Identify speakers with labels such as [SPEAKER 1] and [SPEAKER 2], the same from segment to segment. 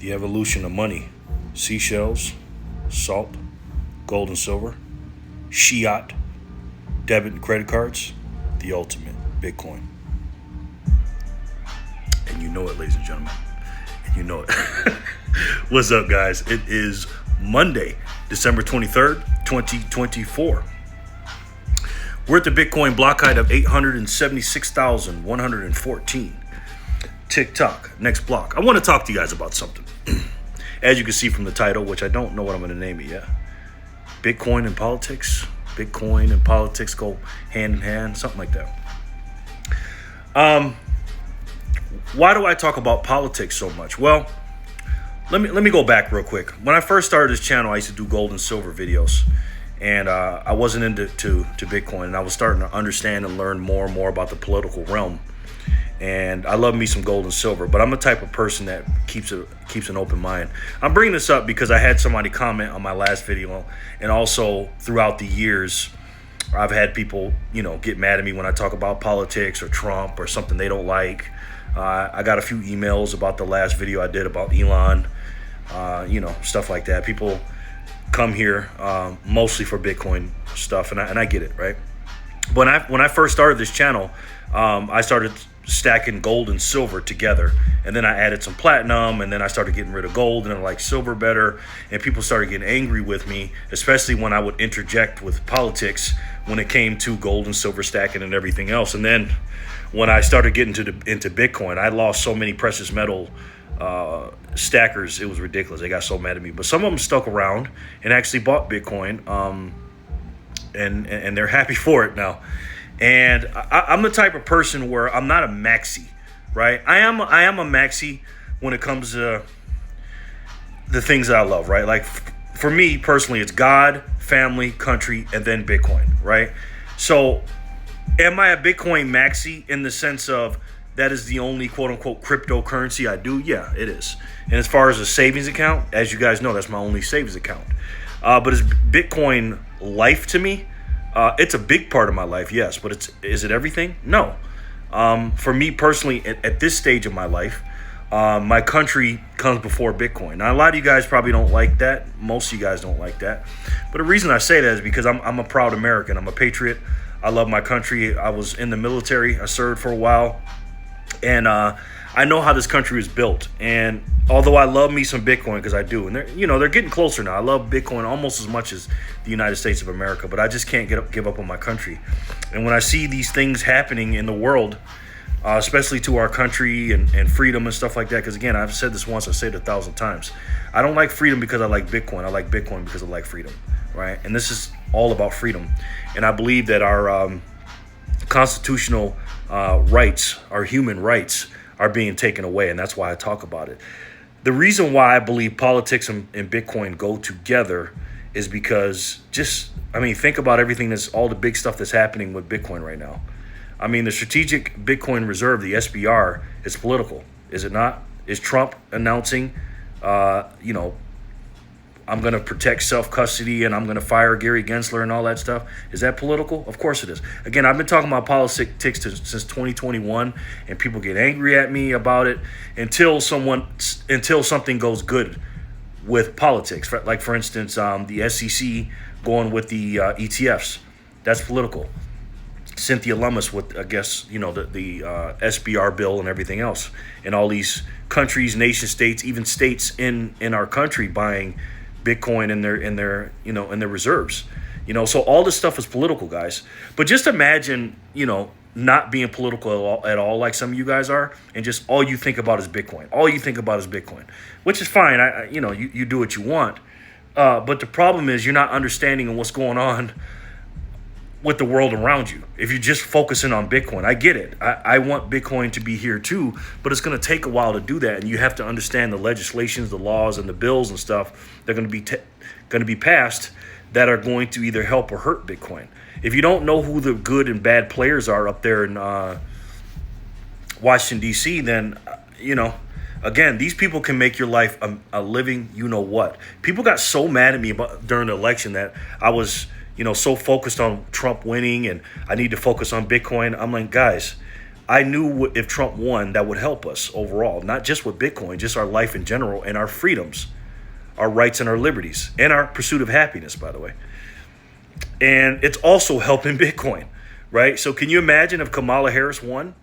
[SPEAKER 1] The evolution of money. Seashells, salt, gold and silver, Fiat, debit and credit cards, the ultimate, Bitcoin. And you know it, ladies and gentlemen. And you know it. What's up, guys? It is Monday, December 23rd, 2024. We're at the Bitcoin block height of 876,114. TikTok, next block. I want to talk to you guys about something. As you can see from the title, which I don't know what I'm going to name it yet. Bitcoin and politics. Bitcoin and politics go hand in hand, something like that. Why do I talk about politics so much? Well, let me go back real quick. When I first started this channel, I used to do gold and silver videos. And I wasn't into Bitcoin. And I was starting to understand and learn more and more about the political realm. And I love me some gold and silver, but I'm the type of person that keeps an open mind. I'm bringing this up because I had somebody comment on my last video, and also throughout the years, I've had people, get mad at me when I talk about politics or Trump or something they don't like. I got a few emails about the last video I did about Elon, stuff like that. People come here mostly for Bitcoin stuff, and I get it, right? When I first started this channel, I started stacking gold and silver together, and then I added some platinum, and then I started getting rid of gold, and I like silver better, and people started getting angry with me, especially when I would interject with politics when it came to gold and silver stacking and everything else. And then when I started getting into Bitcoin, I lost so many precious metal stackers, it was ridiculous. They got so mad at me, but some of them stuck around and actually bought Bitcoin, and they're happy for it now. And I'm the type of person where I'm not a maxi, right? I am a maxi when it comes to the things that I love, right? Like for me personally, it's God, family, country, and then Bitcoin, right? So am I a Bitcoin maxi in the sense of that is the only quote unquote cryptocurrency I do? Yeah, it is. And as far as a savings account, as you guys know, that's my only savings account. But is Bitcoin life to me? It's a big part of my life, yes, but is it everything? No. For me personally, at this stage of my life, my country comes before Bitcoin. Now, a lot of you guys probably don't like that. Most of you guys don't like that. But the reason I say that is because I'm a proud American. I'm a patriot. I love my country. I was in the military. I served for a while. And I know how this country was built. And although I love me some Bitcoin, because I do, and they're getting closer now. I love Bitcoin almost as much as the United States of America, but I just can't give up on my country. And when I see these things happening in the world, especially to our country and freedom and stuff like that, because again, I've said this once, I say it 1,000 times. I don't like freedom because I like Bitcoin. I like Bitcoin because I like freedom, right? And this is all about freedom. And I believe that our constitutional rights, our human rights, are being taken away, and that's why I talk about it. The reason why I believe politics and Bitcoin go together is because think about everything all the big stuff that's happening with Bitcoin right now. I mean, the Strategic Bitcoin Reserve, the SBR, is political, is it not? Is Trump announcing, I'm going to protect self-custody and I'm going to fire Gary Gensler and all that stuff? Is that political? Of course it is. Again, I've been talking about politics since 2021, and people get angry at me about it until something goes good with politics. Like, for instance, the SEC going with the ETFs. That's political. Cynthia Lummis with, I guess, the SBR bill and everything else. And all these countries, nation states, even states in our country buying Bitcoin in their reserves, so all this stuff is political, guys. But just imagine, not being political at all, like some of you guys are, and just all you think about is Bitcoin. All you think about is Bitcoin, which is fine. You do what you want, but the problem is you're not understanding what's going on with the world around you. If you're just focusing on Bitcoin, I get it. I want Bitcoin to be here too, but it's going to take a while to do that, and you have to understand the legislations, the laws, and the bills and stuff that are going to be passed that are going to either help or hurt Bitcoin. If you don't know who the good and bad players are up there in Washington D.C., then again, these people can make your life a living. What? People got so mad at me during the election that I was so focused on Trump winning and I need to focus on Bitcoin. I'm like, guys, I knew if Trump won, that would help us overall, not just with Bitcoin, just our life in general and our freedoms, our rights and our liberties, and our pursuit of happiness, by the way. And it's also helping Bitcoin, right? So can you imagine if Kamala Harris won?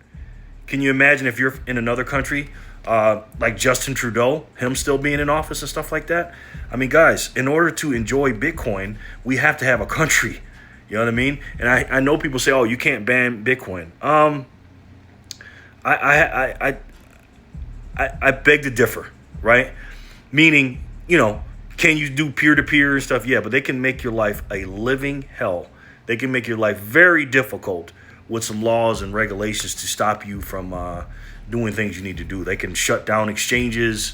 [SPEAKER 1] Can you imagine if you're in another country, like Justin Trudeau, him still being in office and stuff like that? I mean, guys, in order to enjoy Bitcoin, we have to have a country. You know what I mean? And I know people say, oh, you can't ban Bitcoin. I beg to differ, right? Meaning, can you do peer-to-peer and stuff? Yeah, but they can make your life a living hell. They can make your life very difficult with some laws and regulations to stop you from doing things you need to do. They can shut down exchanges.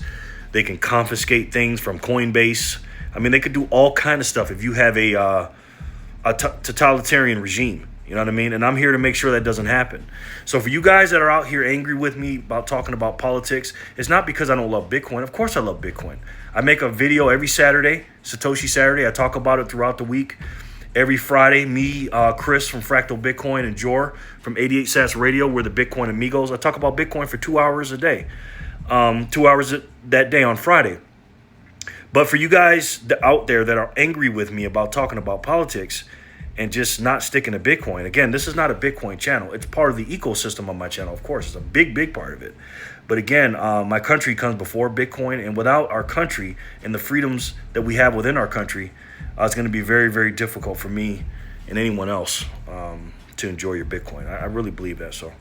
[SPEAKER 1] They can confiscate things from Coinbase. I mean, they could do all kind of stuff if you have a totalitarian regime. You know what I mean? And I'm here to make sure that doesn't happen. So for you guys that are out here angry with me about talking about politics, it's not because I don't love Bitcoin. Of course I love Bitcoin. I make a video every Saturday, Satoshi Saturday. I talk about it throughout the week. Every Friday, me, Chris from Fractal Bitcoin, and Jor from 88 Sats Radio, we're the Bitcoin Amigos. I talk about Bitcoin for 2 hours a day, 2 hours that day on Friday. But for you guys out there that are angry with me about talking about politics and just not sticking to Bitcoin, again, this is not a Bitcoin channel. It's part of the ecosystem of my channel, of course. It's a big, big part of it. But again, my country comes before Bitcoin, and without our country and the freedoms that we have within our country, it's going to be very, very difficult for me and anyone else to enjoy your Bitcoin. I really believe that. So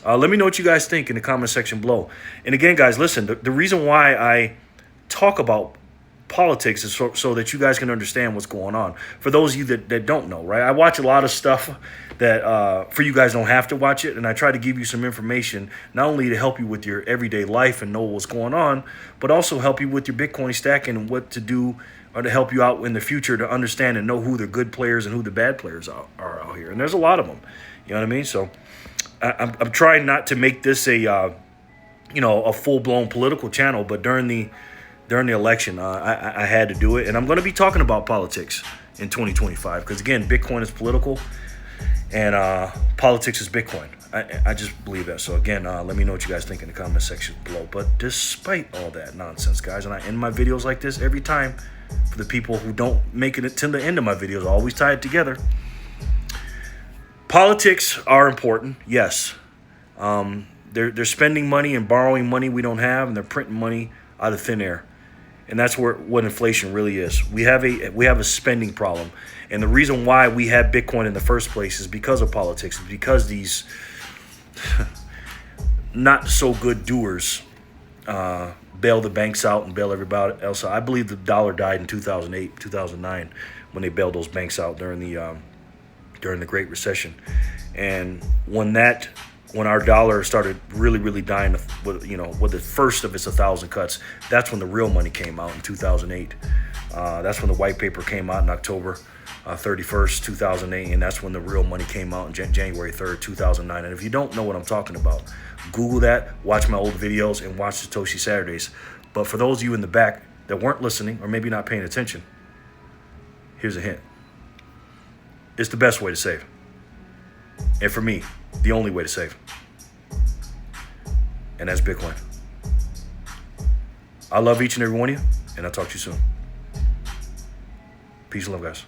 [SPEAKER 1] let me know what you guys think in the comment section below. And again, guys, listen, the reason why I talk about politics is so that you guys can understand what's going on. For those of you that don't know, right? I watch a lot of stuff that for you guys don't have to watch it. And I try to give you some information, not only to help you with your everyday life and know what's going on, but also help you with your Bitcoin stack and what to do, or to help you out in the future to understand and know who the good players and who the bad players are out here. And there's a lot of them. You know what I mean? So I'm trying not to make this a full-blown political channel, but during the election, I had to do it. And I'm going to be talking about politics in 2025 because, again, Bitcoin is political and politics is Bitcoin. I just believe that. So, again, let me know what you guys think in the comment section below. But despite all that nonsense, guys, and I end my videos like this every time for the people who don't make it to the end of my videos, I always tie it together. Politics are important, yes. They're spending money and borrowing money we don't have, and they're printing money out of thin air. And that's what inflation really is. We have a spending problem. And the reason why we have Bitcoin in the first place is because of politics. It's because these not so good doers bail the banks out and bail everybody else out. I believe the dollar died in 2008, 2009 when they bailed those banks out during the Great Recession. And when our dollar started really, really dying, with the first of its 1,000 cuts, that's when the real money came out in 2008. That's when the white paper came out in October 31st, 2008, and that's when the real money came out in January 3rd, 2009. And if you don't know what I'm talking about, Google that, watch my old videos, and watch Satoshi Saturdays. But for those of you in the back that weren't listening or maybe not paying attention, here's a hint. It's the best way to save. And for me, the only way to save. And that's Bitcoin. I love each and every one of you, and I'll talk to you soon. Peace and love, guys.